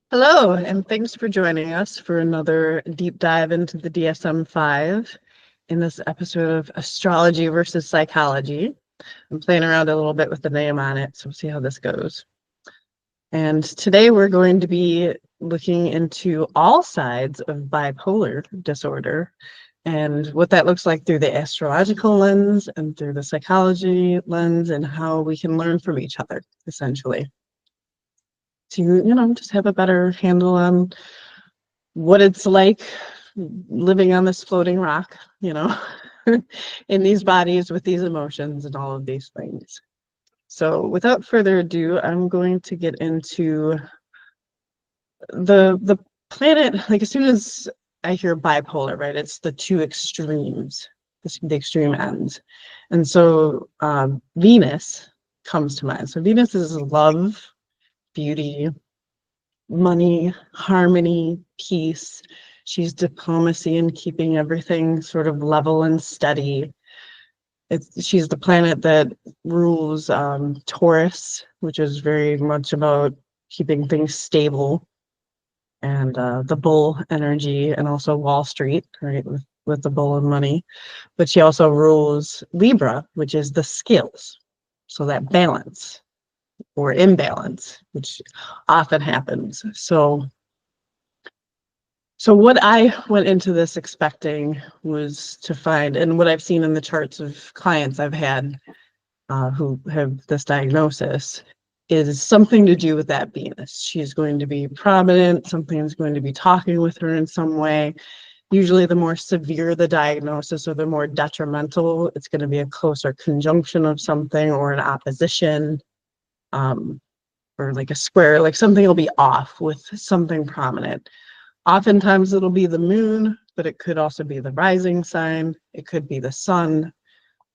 Hello, and thanks for joining us for another deep dive into the DSM-5 in this episode of Astrology versus Psychology. I'm playing around a little bit with the name on it, so we'll see how this goes. And today we're going to be looking into all sides of bipolar disorder and what that looks like through the astrological lens and through the psychology lens and how we can learn from each other, essentially. To, just have a better handle on what it's like living on this floating rock, in these bodies with these emotions and all of these things. So without further ado, I'm going to get into the planet. Like, as soon as I hear bipolar, right, it's the two extremes, the extreme ends. And so Venus comes to mind. So Venus is love, beauty, money, harmony, peace. She's diplomacy and keeping everything sort of level and steady. She's the planet that rules Taurus, which is very much about keeping things stable, and the bull energy, and also Wall Street, right, with the bull and money. But she also rules Libra, which is the scales, so that balance or imbalance, which often happens. So what I went into this expecting was to find, and what I've seen in the charts of clients I've had who have this diagnosis, is something to do with that Venus. She's going to be prominent, something's going to be talking with her in some way. Usually the more severe the diagnosis or the more detrimental, it's going to be a closer conjunction of something or an opposition, or like a square, like something will be off with something prominent. Oftentimes it'll be the moon, but it could also be the rising sign. It could be the sun.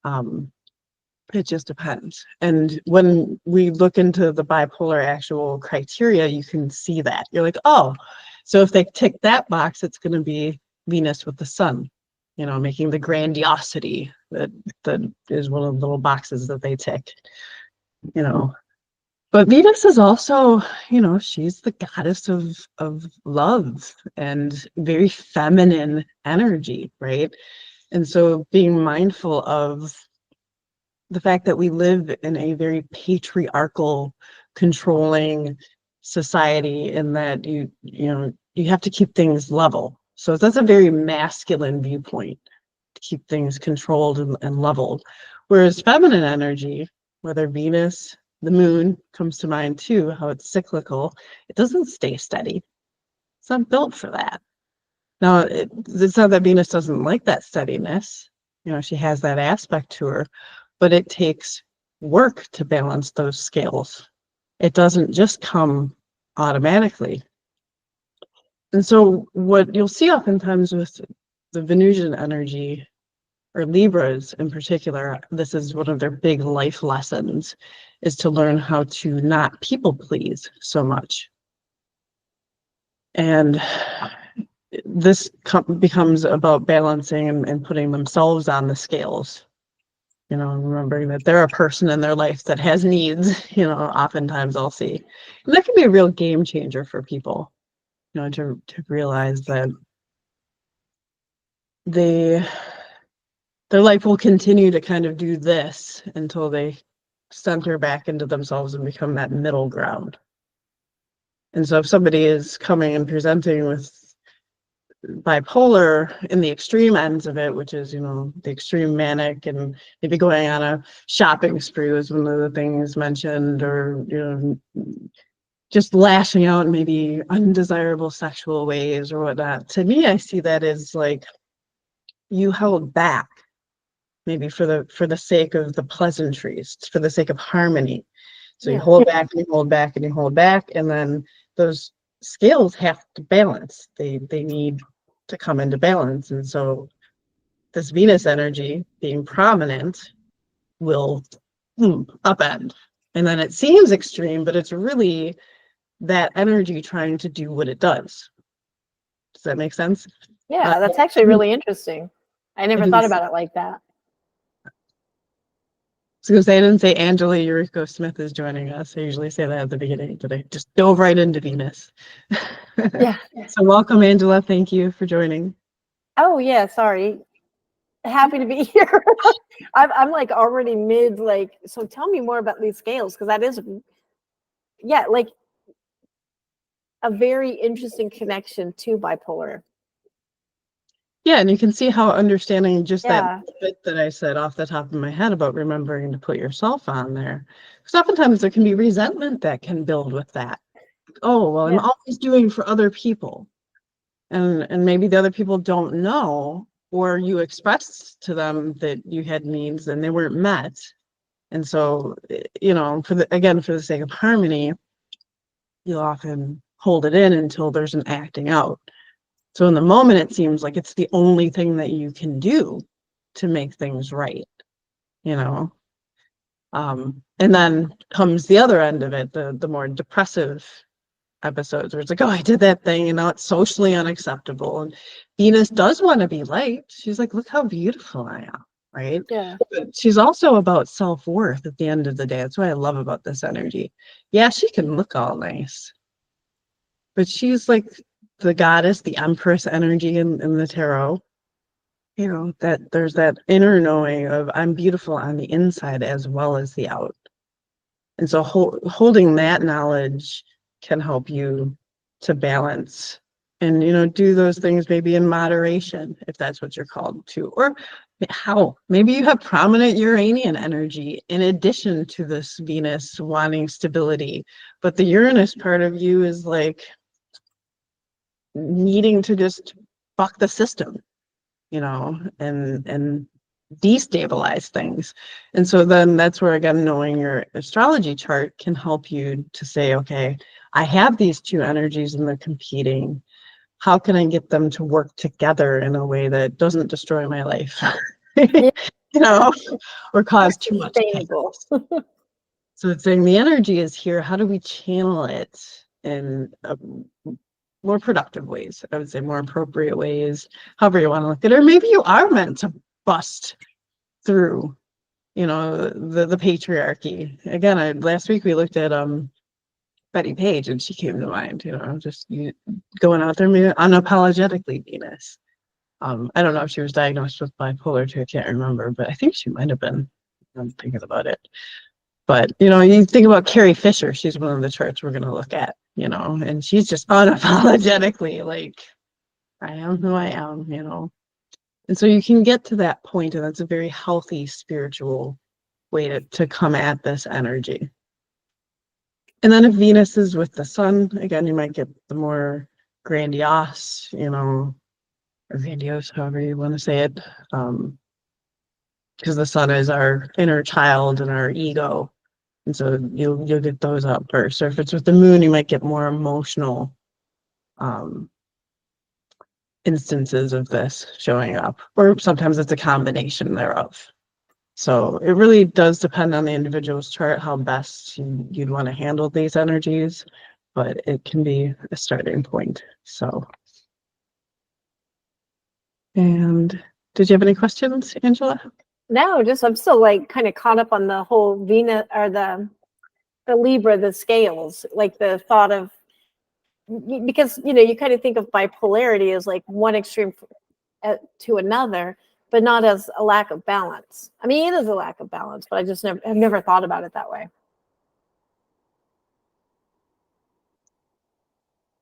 It just depends. And when we look into the bipolar actual criteria, you can see that. You're like, oh, so if they tick that box, it's going to be Venus with the sun, making the grandiosity that is one of the little boxes that they tick, you know. But Venus is also, she's the goddess of love and very feminine energy, right? And so being mindful of the fact that we live in a very patriarchal, controlling society, and that you have to keep things level. So that's a very masculine viewpoint, to keep things controlled and leveled. Whereas feminine energy, whether Venus, the moon comes to mind too, how it's cyclical, it doesn't stay steady. It's not built for that. Now, it's not that Venus doesn't like that steadiness. She has that aspect to her, but it takes work to balance those scales. It doesn't just come automatically. And so what you'll see oftentimes with the Venusian energy, or Libras in particular, this is one of their big life lessons, is to learn how to not people please so much. And this becomes about balancing and putting themselves on the scales, remembering that they're a person in their life that has needs, oftentimes I'll see. And that can be a real game changer for people, to realize that their life will continue to kind of do this until they center back into themselves and become that middle ground. And so if somebody is coming and presenting with bipolar in the extreme ends of it, which is, the extreme manic and maybe going on a shopping spree was one of the things mentioned, or, just lashing out in maybe undesirable sexual ways or whatnot. To me, I see that as like you held back, maybe for the sake of the pleasantries, for the sake of harmony. So you hold back and you hold back and you hold back, and then those scales have to balance. They need to come into balance. And so this Venus energy being prominent will upend. And then it seems extreme, but it's really that energy trying to do what it does. Does that make sense? Yeah, that's actually really interesting. I never thought about it like that. So I didn't say Angela Yuriko Smith is joining us. I usually say that at the beginning, but I just dove right into Venus. Yeah. So welcome, Angela. Thank you for joining. Oh yeah, sorry. Happy to be here. I'm like already mid like. So tell me more about these scales because that is, yeah, like a very interesting connection to bipolar. Yeah, and you can see how understanding just that Yeah. bit that I said off the top of my head about remembering to put yourself on there. Because oftentimes there can be resentment that can build with that. Oh, well, I'm Yeah. always doing for other people. And maybe the other people don't know, or you expressed to them that you had needs and they weren't met. And so, for the sake of harmony, you'll often hold it in until there's an acting out. So in the moment, it seems like it's the only thing that you can do to make things right, you know? And then comes the other end of it, the more depressive episodes where it's like, oh, I did that thing, and now it's socially unacceptable. And Venus does want to be liked. She's like, look how beautiful I am, right? Yeah. But she's also about self-worth at the end of the day. That's what I love about this energy. Yeah, she can look all nice, but she's like the goddess, the empress energy in the tarot. That there's that inner knowing of I'm beautiful on the inside as well as the out. And so holding that knowledge can help you to balance and, do those things maybe in moderation, if that's what you're called to. Or maybe you have prominent Uranian energy in addition to this Venus wanting stability, but the Uranus part of you is like needing to just fuck the system, and destabilize things. And so then that's where, again, knowing your astrology chart can help you to say, okay, I have these two energies and they're competing. How can I get them to work together in a way that doesn't destroy my life? Yeah. Or cause too much Sustainable. chaos. So it's saying the energy is here. How do we channel it in more productive ways? I would say more appropriate ways, however you want to look at it. Or maybe you are meant to bust through, the patriarchy. Again, last week we looked at Betty Page, and she came to mind. Just going out there, maybe unapologetically Venus. I don't know if she was diagnosed with bipolar too. I can't remember, but I think she might have been. I'm thinking about it. But you think about Carrie Fisher. She's one of the charts we're going to look at. And she's just unapologetically like, I am who I am. And so you can get to that point, and that's a very healthy spiritual way to come at this energy. And then if Venus is with the sun, again, you might get the more grandiose, or grandiose, however you want to say it, because the sun is our inner child and our ego. And so you'll get those out first. Or if it's with the moon, you might get more emotional instances of this showing up. Or sometimes it's a combination thereof. So it really does depend on the individual's chart how best you'd want to handle these energies, but it can be a starting point. So, and did you have any questions, Angela? No, just I'm still like kind of caught up on the whole Venus or the Libra, the scales, like the thought of, because you kind of think of bipolarity as like one extreme to another, but not as a lack of balance. I mean, it is a lack of balance, but I've never thought about it that way.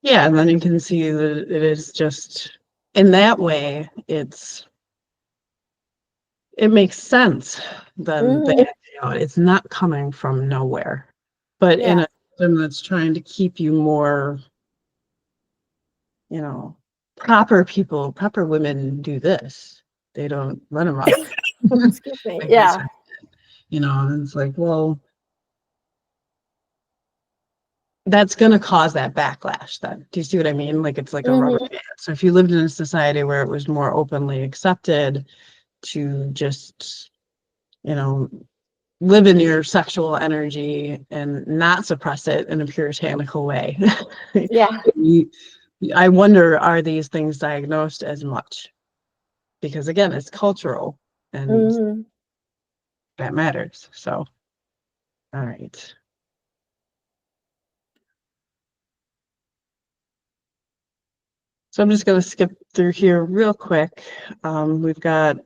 Yeah, and then you can see that it is just in that way, it makes sense then that it's not coming from nowhere, but in a system that's trying to keep you more, proper women do this. They don't run amok. Excuse me. Like Yeah. and it's like, well, that's going to cause that backlash then. Do you see what I mean? Like it's like a rubber band. So if you lived in a society where it was more openly accepted to just, live in your sexual energy and not suppress it in a puritanical way. Yeah. I wonder, are these things diagnosed as much? Because again, it's cultural. And that matters. So, all right. So I'm just going to skip through here real quick. We've got,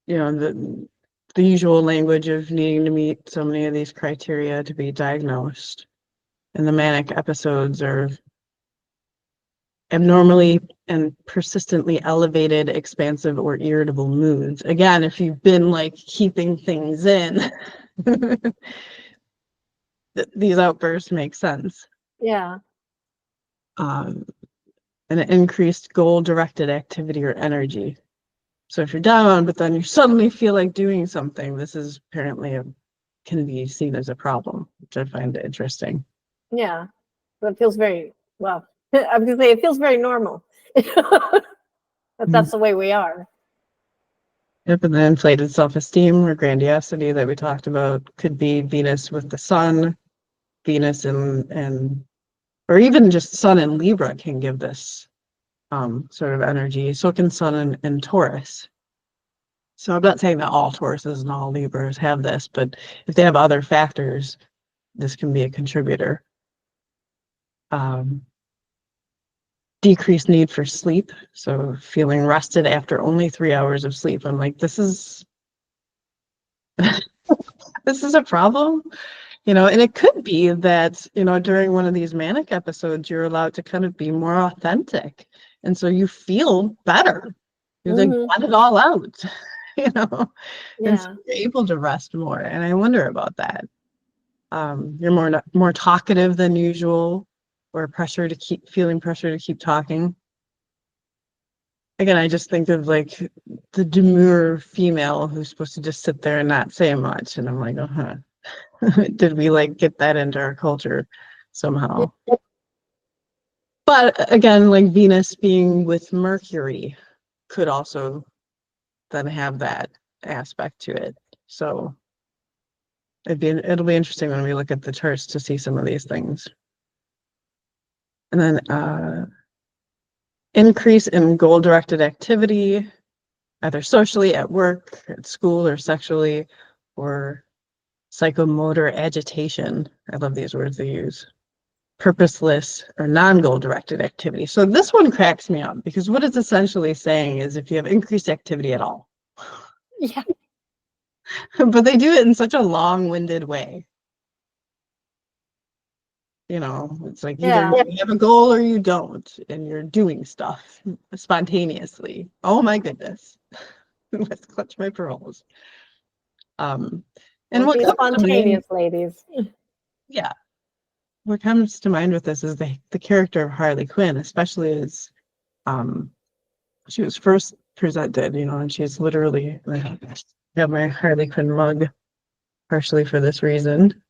you know, the usual language of needing to meet so many of these criteria to be diagnosed. And the manic episodes are abnormally and persistently elevated, expansive, or irritable moods. Again, if you've been like keeping things in, these outbursts make sense. Yeah. An increased goal-directed activity or energy. So if you're down, but then you suddenly feel like doing something, this is apparently can be seen as a problem, which I find interesting. Yeah. But it feels very, well, I was going to say it feels very normal. But that's the way we are. Yep, and the inflated self-esteem or grandiosity that we talked about could be Venus with the sun, Venus and or even just Sun and Libra can give this sort of energy. So can Sun and Taurus. So I'm not saying that all Tauruses and all Libras have this, but if they have other factors, this can be a contributor. Decreased need for sleep. So feeling rested after only 3 hours of sleep. I'm like, this is this is a problem. You know, and it could be that, you know, during one of these manic episodes, you're allowed to kind of be more authentic. And so you feel better. You're like, let it all out, you know, and so you're able to rest more. And I wonder about that. You're more talkative than usual, or feeling pressure to keep talking. Again, I just think of like the demure female who's supposed to just sit there and not say much. And I'm like, oh, did we like get that into our culture somehow? But again, like Venus being with Mercury could also then have that aspect to it. So it'll be interesting when we look at the charts to see some of these things. And then increase in goal-directed activity, either socially, at work, at school, or sexually, or psychomotor agitation. I love these words they use. Purposeless or non-goal directed activity. So this one cracks me up because what it's essentially saying is if you have increased activity at all. Yeah. But they do it in such a long-winded way. You know, it's like either you have a goal or you don't, and you're doing stuff spontaneously. Oh my goodness. Let's clutch my pearls. And what be comes spontaneous, to mind, ladies. yeah. What comes to mind with this is the character of Harley Quinn, especially as she was first presented, you know, and she's literally, I have my Harley Quinn mug partially for this reason,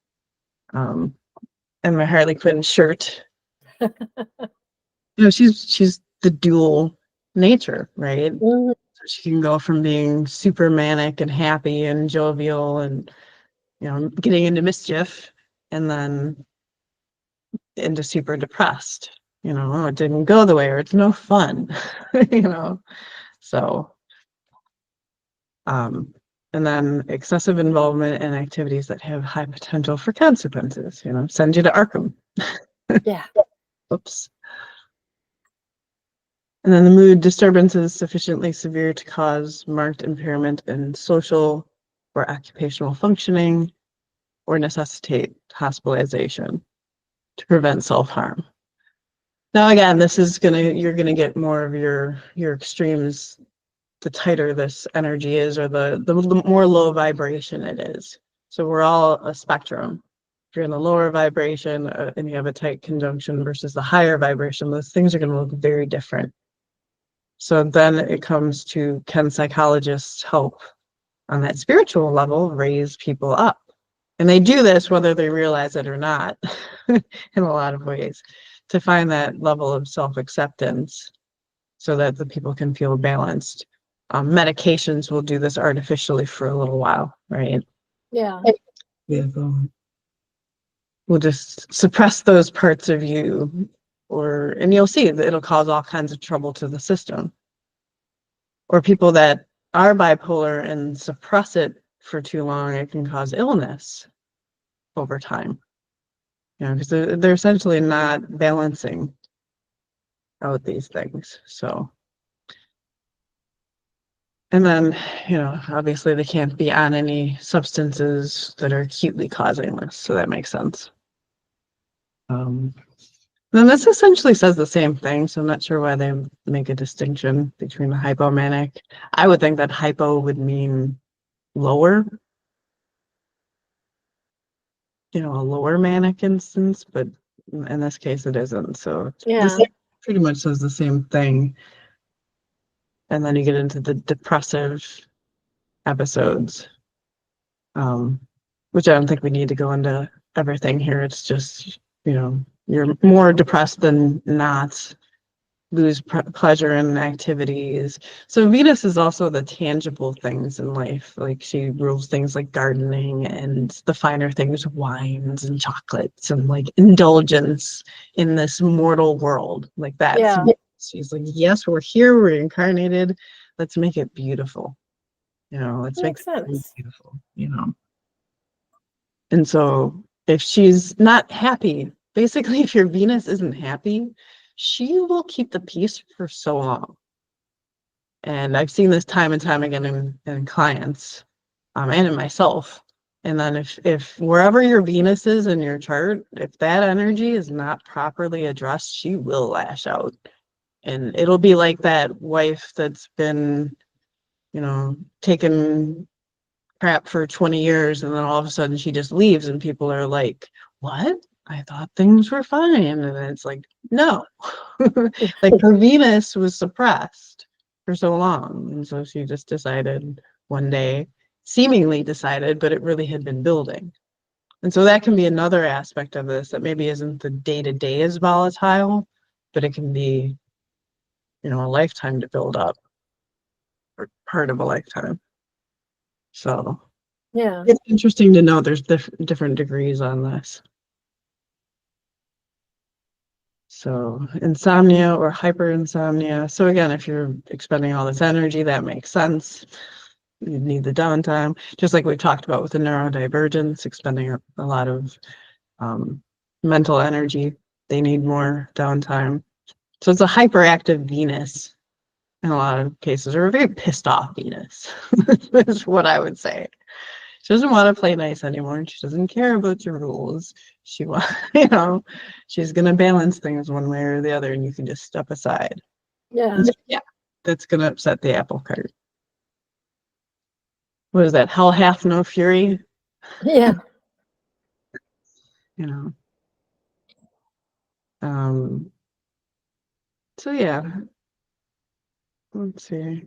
and my Harley Quinn shirt. You know, she's the dual nature, right? So she can go from being super manic and happy and jovial and, you know, getting into mischief, and then into super depressed. You know, oh, it didn't go the way, or it's no fun, you know. So, and then excessive involvement in activities that have high potential for consequences, you know, send you to Arkham. Yeah. Oops. And then the mood disturbances sufficiently severe to cause marked impairment in social or occupational functioning or necessitate hospitalization to prevent self-harm. Now, again, you're gonna get more of your extremes the tighter this energy is, or the more low vibration it is. So we're all a spectrum. If you're in the lower vibration and you have a tight conjunction versus the higher vibration, those things are going to look very different. So then it comes to, can psychologists help on that spiritual level raise people up? And they do this whether they realize it or not in a lot of ways, to find that level of self-acceptance so that the people can feel balanced. Medications will do this artificially for a little while, right? Yeah. We'll just suppress those parts of you, and you'll see that it'll cause all kinds of trouble to the system. Or people that are bipolar and suppress it for too long, it can cause illness over time. You know, because they're essentially not balancing out these things. So, and then, you know, obviously they can't be on any substances that are acutely causing this. So that makes sense. Then this essentially says the same thing. So I'm not sure why they make a distinction between the hypomanic. I would think that hypo would mean lower, you know, a lower manic instance, but in this case it isn't. So this pretty much says the same thing. And then you get into the depressive episodes, which I don't think we need to go into everything here. It's just, you know, you're more depressed than not, lose pleasure in activities. So Venus is also the tangible things in life. Like she rules things like gardening and the finer things, wines and chocolates and like indulgence in this mortal world. Like that. Yeah. She's like, yes, we're here, we're incarnated. Let's make it beautiful. You know, let's make it beautiful, you know. And so if she's not happy, basically if your Venus isn't happy, she will keep the peace for so long. And I've seen this time and time again in clients and in myself. And then if wherever your Venus is in your chart, if that energy is not properly addressed, she will lash out. And it'll be like that wife that's been, you know, taking crap for 20 years and then all of a sudden she just leaves and people are like, what? I thought things were fine. And then it's like, no. Like her Venus was suppressed for so long. And so she just decided one day, seemingly decided, but it really had been building. And so that can be another aspect of this that maybe isn't the day-to-day as volatile, but it can be, you know, a lifetime to build up, or part of a lifetime. So yeah, it's interesting to know there's different degrees on this. So insomnia or hyperinsomnia. So again, if you're expending all this energy, that makes sense. You need the downtime, just like we talked about with the neurodivergence, expending a lot of mental energy. They need more downtime. So it's a hyperactive Venus in a lot of cases, or a very pissed off Venus, is what I would say. She doesn't want to play nice anymore. She doesn't care about your rules. She wants, you know, she's going to balance things one way or the other, and you can just step aside. yeah, So, yeah, that's going to upset the apple cart. What is that? Hell hath no fury. yeah. You know. So yeah. Let's see.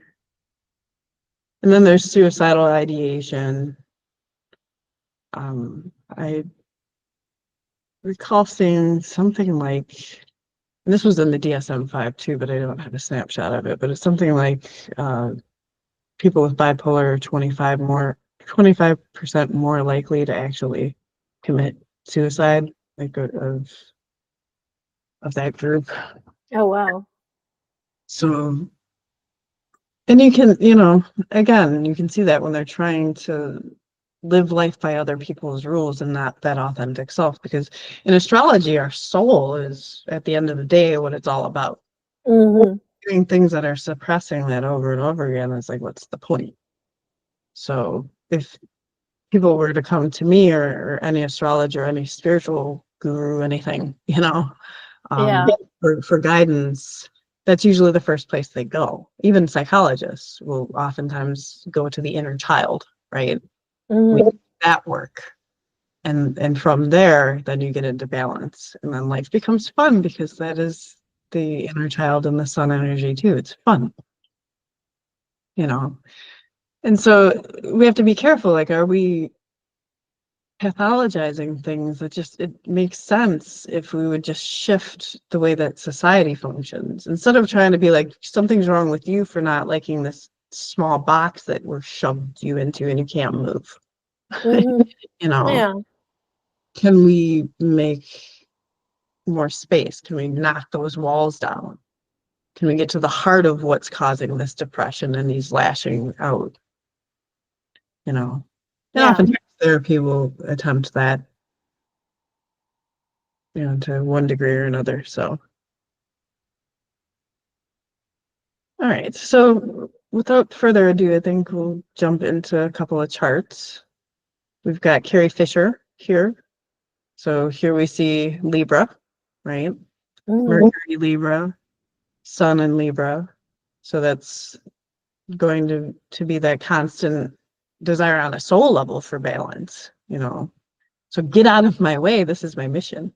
And then there's suicidal ideation. I recall seeing something like, and this was in the DSM-5 too, but I don't have a snapshot of it, but it's something like people with bipolar are 25% more likely to actually commit suicide, like of that group. Oh, wow. So, and you can, you know, again, you can see that when they're trying to live life by other people's rules and not that authentic self, because in astrology, our soul is at the end of the day what it's all about. Mm-hmm. Doing things that are suppressing that over and over again, it's like, what's the point? So if people were to come to me or any astrologer, any spiritual guru, anything, you know, Yeah. for guidance, that's usually the first place they go. Even psychologists will oftentimes go to the inner child, right? We do that work. And from there, then you get into balance. And then life becomes fun because that is the inner child and the sun energy too. It's fun, you know. And so we have to be careful. Like, are we pathologizing things? That just, it makes sense if we would just shift the way that society functions instead of trying to be like, something's wrong with you for not liking this small box that we're shoved you into and you can't move. Mm-hmm. You know, Yeah. can we make more space? Can we knock those walls down? Can we get to the heart of what's causing this depression and these lashing out? You know, and Yeah. often therapy will attempt that, you know, to one degree or another. So, all right. So, without further ado, I think we'll jump into a couple of charts. We've got Carrie Fisher here. So here we see Libra, right? Mhm. Mercury Libra, Sun in Libra. So that's going to be that constant desire on a soul level for balance, you know. So get out of my way. This is my mission.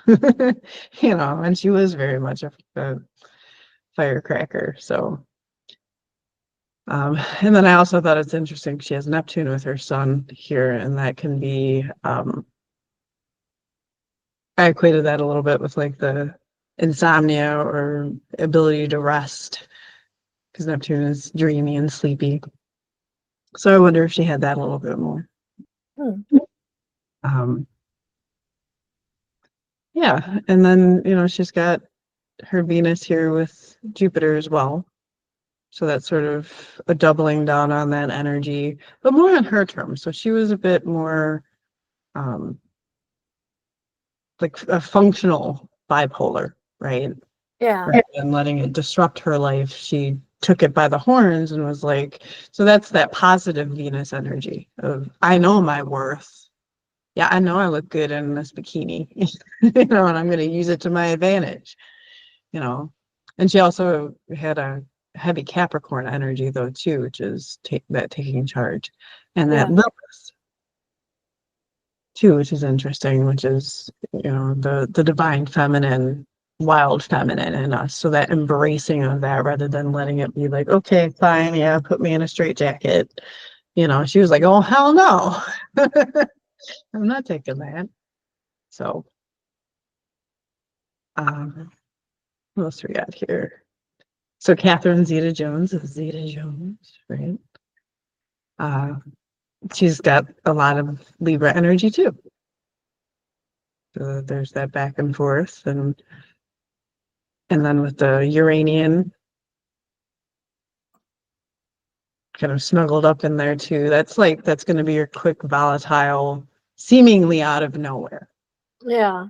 You know, and she was very much a firecracker. So, and then I also thought it's interesting. She has Neptune with her Sun here, and that can be, I equated that a little bit with like the insomnia or ability to rest, because Neptune is dreamy and sleepy. So I wonder if she had that a little bit more. Hmm. Um, yeah, and then, you know, she's got her Venus here with Jupiter as well. So that's sort of a doubling down on that energy, but more on her terms. So she was a bit more like a functional bipolar, right? Yeah. Rather than letting it disrupt her life, she took it by the horns and was like, so that's that positive Venus energy of, I know my worth. Yeah, I know I look good in this bikini, you know, and I'm going to use it to my advantage, you know. And she also had a heavy Capricorn energy though too, which is taking charge, and that Yeah. Lilith too, which is interesting, which is, you know, the divine feminine, wild feminine in us. So that embracing of that rather than letting it be like, okay, fine, yeah, put me in a straitjacket. You know, she was like, oh hell no. I'm not taking that. So what else we got here? So Catherine Zeta Jones is Zeta Jones, right? Uh she's got a lot of Libra energy too. So there's that back and forth, and then with the Uranian kind of snuggled up in there too. That's going to be your quick volatile, seemingly out of nowhere. Yeah.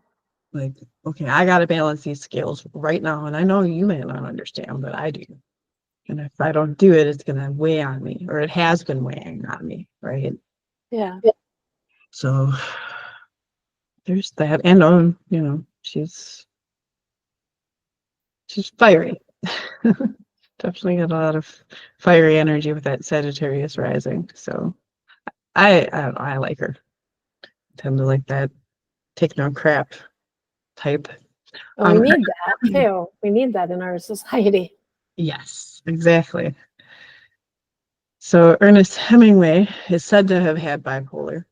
Like, okay, I got to balance these scales right now, and I know you may not understand, but I do. And if I don't do it, it's going to weigh on me, or it has been weighing on me, right? Yeah. So there's that, and you know, she's fiery. Definitely got a lot of fiery energy with that Sagittarius rising. So I like her. Tend to like that take no crap type. And we need that too. We need that in our society. Yes, exactly. So Ernest Hemingway is said to have had bipolar,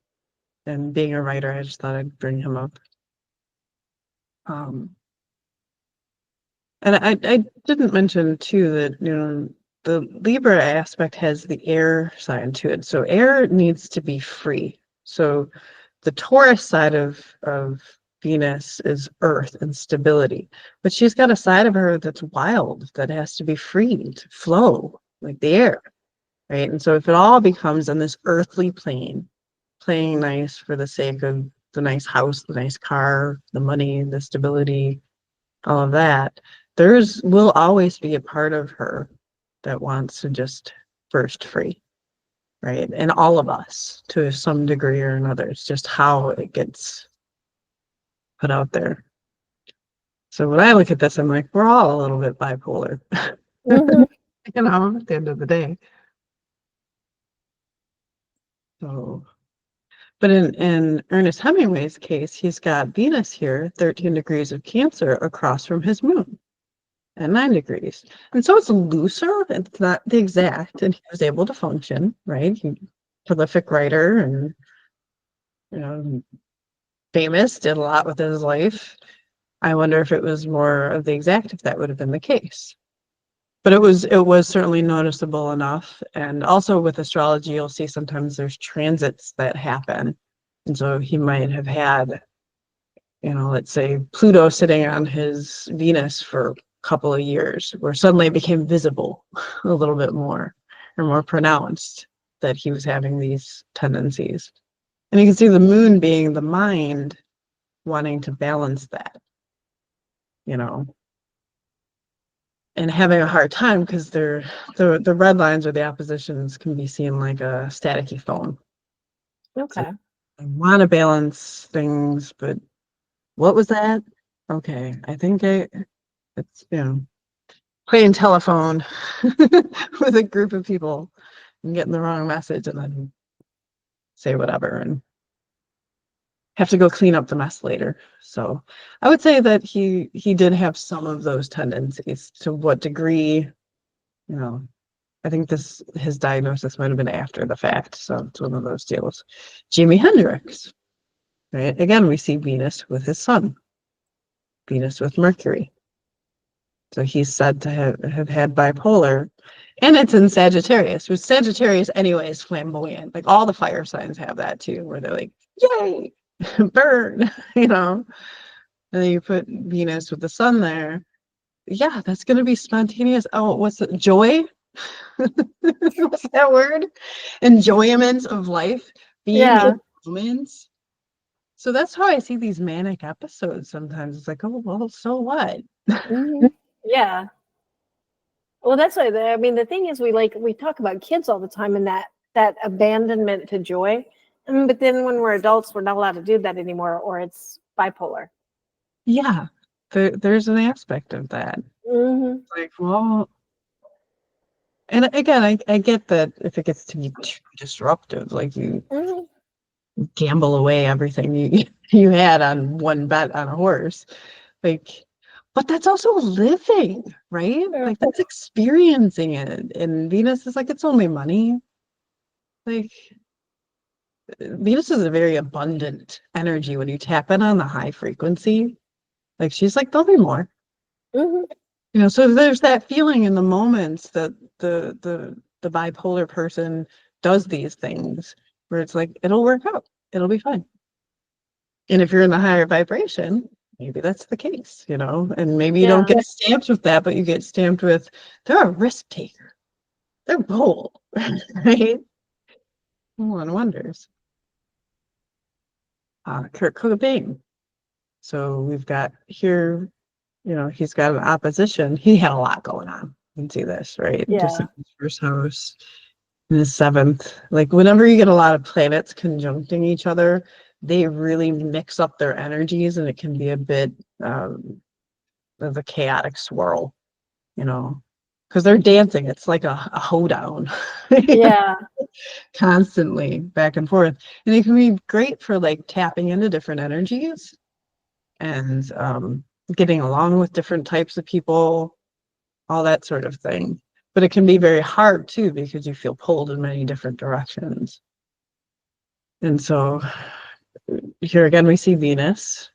and being a writer, I just thought I'd bring him up. Um, and I didn't mention too that, you know, the Libra aspect has the air sign to it. So air needs to be free. So the Taurus side of Venus is earth and stability, but she's got a side of her that's wild, that has to be free to flow like the air, right? And so if it all becomes on this earthly plane, playing nice for the sake of the nice house, the nice car, the money, the stability, all of that, there's will always be a part of her that wants to just burst free, right? And all of us to some degree or another. It's just how it gets put out there. So when I look at this, I'm like, we're all a little bit bipolar, Mhm. you know, at the end of the day. So, but in Ernest Hemingway's case, he's got Venus here, 13 degrees of Cancer across from his moon at 9 degrees. And so it's looser, it's not the exact, and he was able to function, right? He, prolific writer and, you know, famous, did a lot with his life. I wonder if it was more of the exact, if that would have been the case. But it was certainly noticeable enough. And also with astrology, you'll see sometimes there's transits that happen. And so he might have had, you know, let's say Pluto sitting on his Venus for a couple of years where suddenly it became visible a little bit more or more pronounced that he was having these tendencies. And you can see the moon being the mind wanting to balance that, you know, and having a hard time because the red lines or the oppositions can be seen like a staticky phone. Okay. So I want to balance things, but what was that? Okay, I think it's, you know, playing telephone with a group of people and getting the wrong message and then say whatever and have to go clean up the mess later. So I would say that he did have some of those tendencies. To what degree, you know, I think his diagnosis might have been after the fact. So it's one of those deals. Jimi Hendrix, right? Again, we see Venus with his sun, Venus with Mercury. So he's said to have had bipolar, and it's in Sagittarius, which Sagittarius anyway is flamboyant. Like all the fire signs have that too, where they're like, yay, burn, you know. And then you put Venus with the sun there. Yeah, that's going to be spontaneous. Oh, what's it? Joy? What's that word? Enjoyment of life, being Yeah. in moments. So that's how I see these manic episodes sometimes. It's like, oh, well, so what? Mhm. Yeah. Well, that's why I mean, the thing is, we talk about kids all the time and that abandonment to joy, but then when we're adults, we're not allowed to do that anymore, or it's bipolar. Yeah, there's an aspect of that. Mm-hmm. Like, well, and again, I get that if it gets to be too disruptive, like you Mm-hmm. gamble away everything you had on one bet on a horse, like, but that's also living, right? Yeah. Like that's experiencing it. And Venus is like, it's only money. Like Venus is a very abundant energy when you tap in on the high frequency. Like she's like, there'll be more. Mm-hmm. You know, so there's that feeling in the moments that the bipolar person does these things where it's like it'll work out, it'll be fine. And if you're in the higher vibration, maybe that's the case, you know, and maybe you don't Yeah. get stamped with that, but you get stamped with they're a risk taker, they're bold, right? One wonders. Kurt Cobain. So we've got here, you know, he's got an opposition. He had a lot going on. You can see this, right? Just Yeah. in his first house, in his seventh. Like whenever you get a lot of planets conjuncting each other, they really mix up their energies and it can be a bit of a chaotic swirl, you know, because they're dancing. It's like a hoedown. Yeah. Constantly back and forth. And it can be great for like tapping into different energies and getting along with different types of people, all that sort of thing. But it can be very hard too because you feel pulled in many different directions. And so here again, we see Venus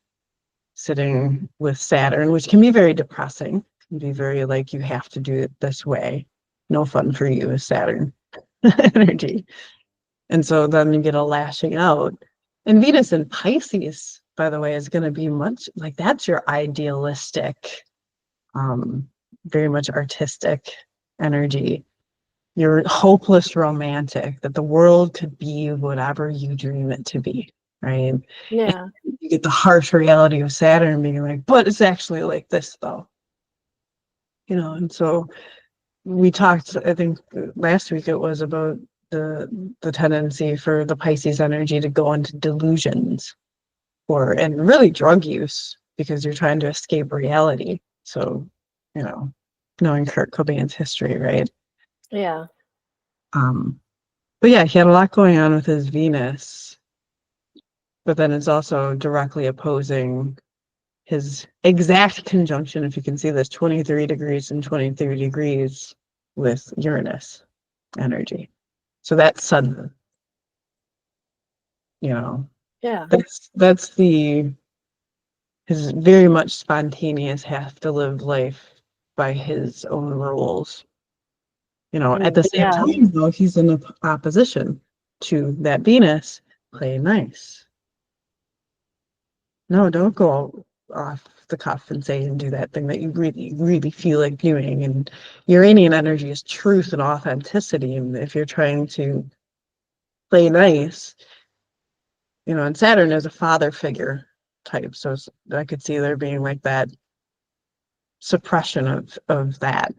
sitting with Saturn, which can be very depressing. Can be very like, you have to do it this way. No fun for you is Saturn energy. And so then you get a lashing out. And Venus in Pisces, by the way, is going to be much like that's your idealistic, very much artistic energy. You're hopeless romantic, that the world could be whatever you dream it to be, right? Yeah. You get the harsh reality of Saturn being like, but it's actually like this though, you know. And so we talked, I think last week it was about the tendency for the Pisces energy to go into delusions and really drug use because you're trying to escape reality. So, you know, knowing Kurt Cobain's history, right? Yeah. But yeah, he had a lot going on with his Venus, but then it's also directly opposing his exact conjunction, if you can see this, 23 degrees and 23 degrees with Uranus energy. So that's sudden, you know, Yeah. that's his very much spontaneous, have to live life by his own rules. You know, at the same Yeah. time, though, he's in opposition to that Venus. Play nice. No, don't go off the cuff and say and do that thing that you really, really feel like doing. And Uranian energy is truth and authenticity. And if you're trying to play nice, and Saturn is a father figure type. So I could see there being like that suppression of that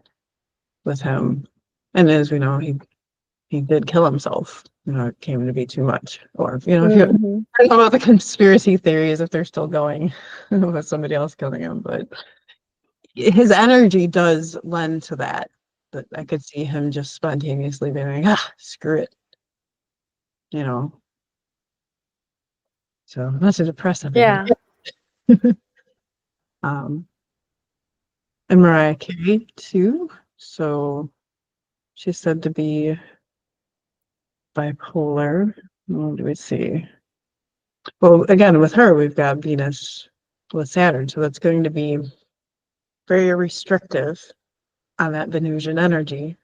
with him. And as we know, he did kill himself. It came to be too much. Or, if you Mhm. I don't know about the conspiracy theories if they're still going with somebody else killing him, but his energy does lend to that. But I could see him just spontaneously being like, screw it. So not to depress everybody. Yeah. Um, and Mariah Carey too. So she's said to be bipolar. What do we see? Well, again, with her, we've got Venus with Saturn. So that's going to be very restrictive on that Venusian energy.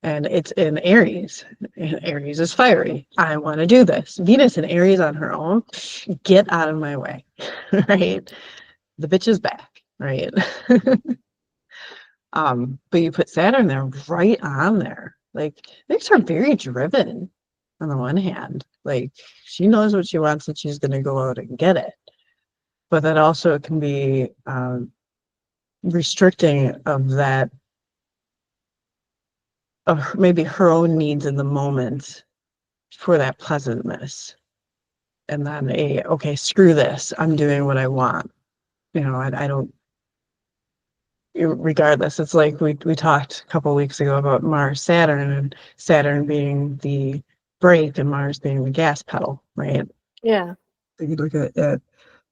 And it's in Aries. And Aries is fiery. I want to do this. Venus in Aries on her own, get out of my way, right? The bitch is back, right? But you put Saturn there, right on there. Like, makes her very driven on the one hand. Like, she knows what she wants and she's going to go out and get it. But that also can be restricting of that, of maybe her own needs in the moment for that pleasantness. And then okay, screw this. I'm doing what I want. I don't, regardless. It's like we talked a couple of weeks ago about Mars, Saturn, and Saturn being the brake and Mars being the gas pedal, right? Yeah. So you look at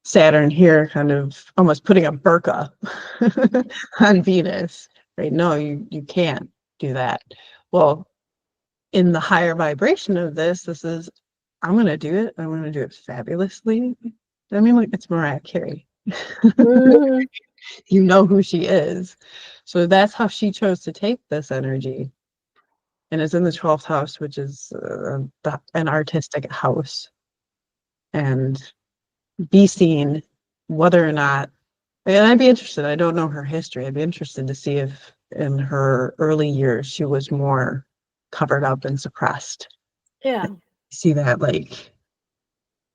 Saturn here, kind of almost putting a burqa on Venus, right? No, you can't do that. Well, in the higher vibration of this is, I'm going to do it. I'm going to do it fabulously. I mean, like, it's Mariah Carey. Mhm. You know who she is. So that's how she chose to take this energy. And it's in the 12th house, which is an artistic house. And be seen whether or not, and I'd be interested, I don't know her history. I'd be interested to see if in her early years she was more covered up and suppressed. Yeah. See that, like,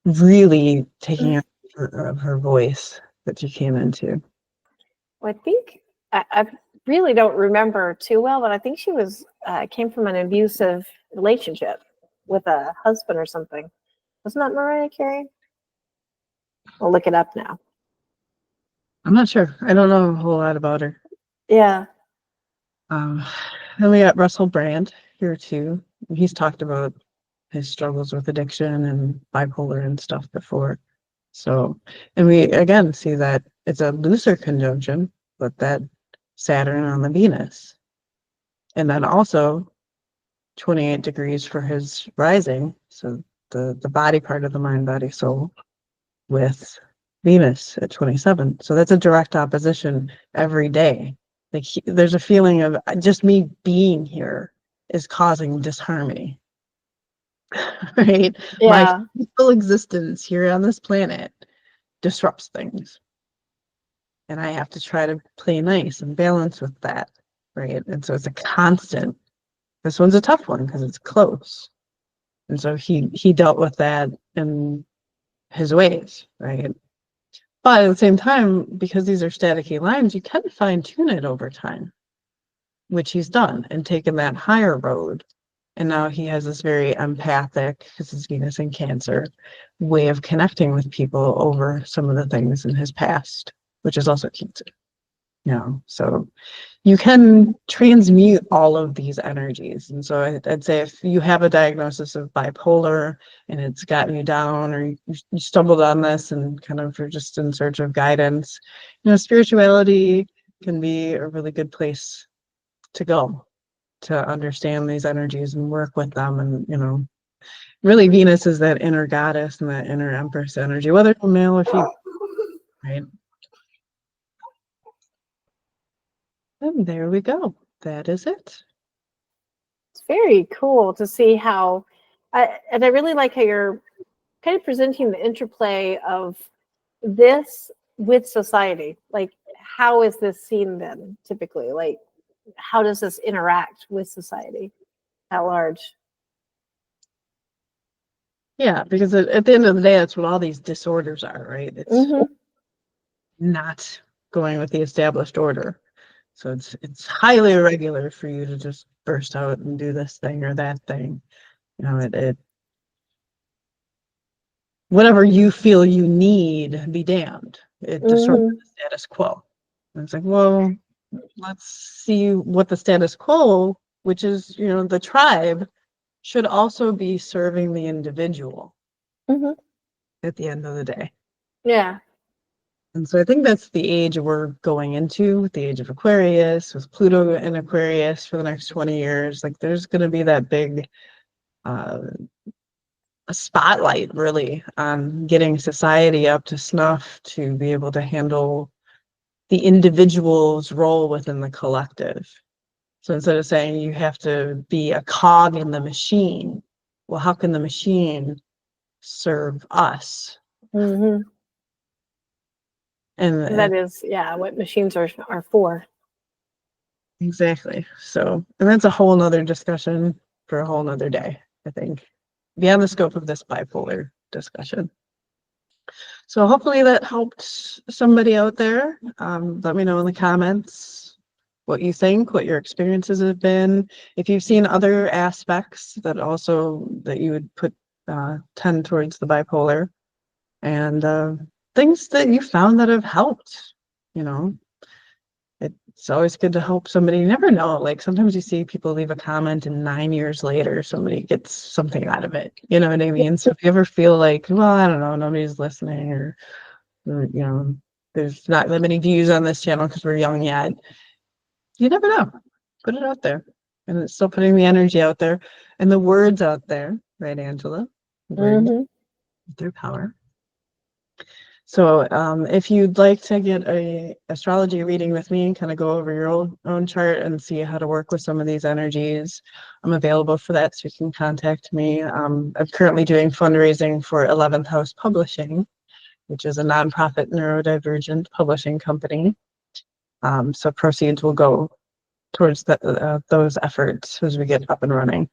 really taking of her voice that she came into. Well, I think I really don't remember too well, but I think she was came from an abusive relationship with a husband or something. Wasn't that Mariah Carey? I'll look it up now. I'm not sure. I don't know a whole lot about her. Yeah. Um, then we got Russell Brand here too. He's talked about his struggles with addiction and bipolar and stuff before. So, and we again see that it's a looser conjunction with that Saturn on the Venus. And then also 28 degrees for his rising. So the body part of the mind, body, soul with Venus at 27. So that's a direct opposition every day. Like there's a feeling of just me being here is causing disharmony, right? My Yeah. physical existence here on this planet disrupts things. And I have to try to play nice and balance with that, right? And so it's a constant. This one's a tough one because it's close. And so he dealt with that in his ways, right? But at the same time, because these are staticky lines, you can fine tune it over time, which he's done and taken that higher road. And now he has this very empathic, because it's Venus in Cancer, way of connecting with people over some of the things in his past, which is also Cancer. So you can transmute all of these energies. And so I'd say if you have a diagnosis of bipolar and it's gotten you down, or you stumbled on this and kind of you're just in search of guidance, spirituality can be a really good place to go to understand these energies and work with them. And, really Venus is that inner goddess and that inner empress energy, whether it's male or female, right? And there we go. That is it. It's very cool to see how, and I really like how you're kind of presenting the interplay of this with society? Like, how is this seen then, typically? Like, how does this interact with society at large? Yeah, because at the end of the day, that's what all these disorders are, right? It's Mm-hmm. not going with the established order. So it's highly irregular for you to just burst out and do this thing or that thing. You know, it whatever you feel you need, be damned. It disrupts Mm-hmm. the status quo. And it's like, well, let's see what the status quo, which is, the tribe, should also be serving the individual Mm-hmm. at the end of the day. Yeah. And so I think that's the age we're going into, with the age of Aquarius, with Pluto in Aquarius for the next 20 years. Like, there's going to be that big a spotlight, really, on getting society up to snuff to be able to handle the individual's role within the collective. So instead of saying you have to be a cog in the machine, well, how can the machine serve us? Mm-hmm. And That is, yeah, what machines are for. exactly. So, and that's a whole nother discussion for a whole nother day, I think, beyond the scope of this bipolar discussion. So hopefully that helped somebody out there. Let me know in the comments what you think, what your experiences have been. If you've seen other aspects that you would put tend towards the bipolar, and things that you found that have helped. It's always good to help somebody. You never know. Like, sometimes you see people leave a comment and 9 years later somebody gets something out of it. You know what I mean? So if you ever feel like, well, I don't know, nobody's listening, or there's not that many views on this channel because we're young yet, you never know. Put it out there. And it's still putting the energy out there and the words out there, right, Angela? Words, Mm-hmm. their power. So if you'd like to get a astrology reading with me and kind of go over your own chart and see how to work with some of these energies, I'm available for that, so you can contact me. I'm currently doing fundraising for 11th House Publishing, which is a nonprofit neurodivergent publishing company. So proceeds will go towards those efforts as we get up and running.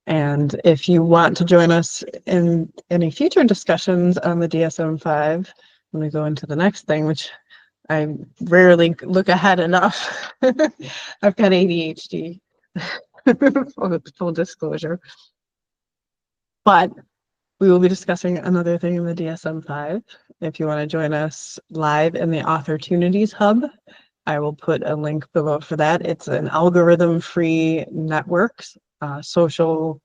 And if you want to join us in any future discussions on the DSM-5, when we go into the next thing, which I rarely look ahead enough. I've got ADHD, full disclosure. But we will be discussing another thing in the DSM-5. If you want to join us live in the Authortunities Hub, I will put a link below for that. It's an algorithm-free network, social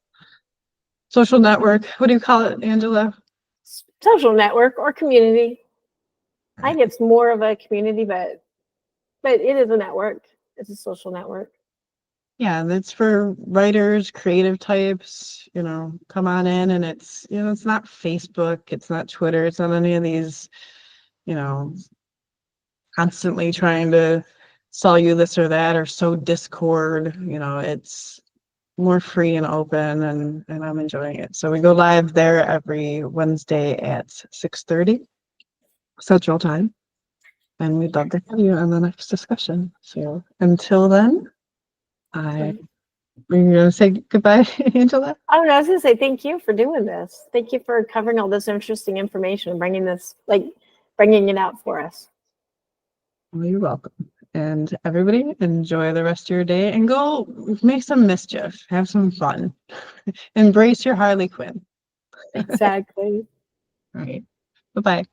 network. What do you call it, Angela? Social network or community. I think it's more of a community, but it is a network. It's a social network. Yeah, that's for writers, creative types, come on in. And it's not Facebook, it's not Twitter, it's not any of these, constantly trying to sell you this or that, or sow discord. It's more free and open, and I'm enjoying it. So we go live there every Wednesday at 6:30 Central Time. And we'd love to have you on the next discussion. So until then, we're going to say goodbye, Angela. I don't know. I was going to say thank you for doing this. Thank you for covering all this interesting information and bringing it out for us. Well, you're welcome. And everybody, enjoy the rest of your day and go make some mischief. Have some fun. Embrace your Harley Quinn. Exactly. All right. Bye-bye.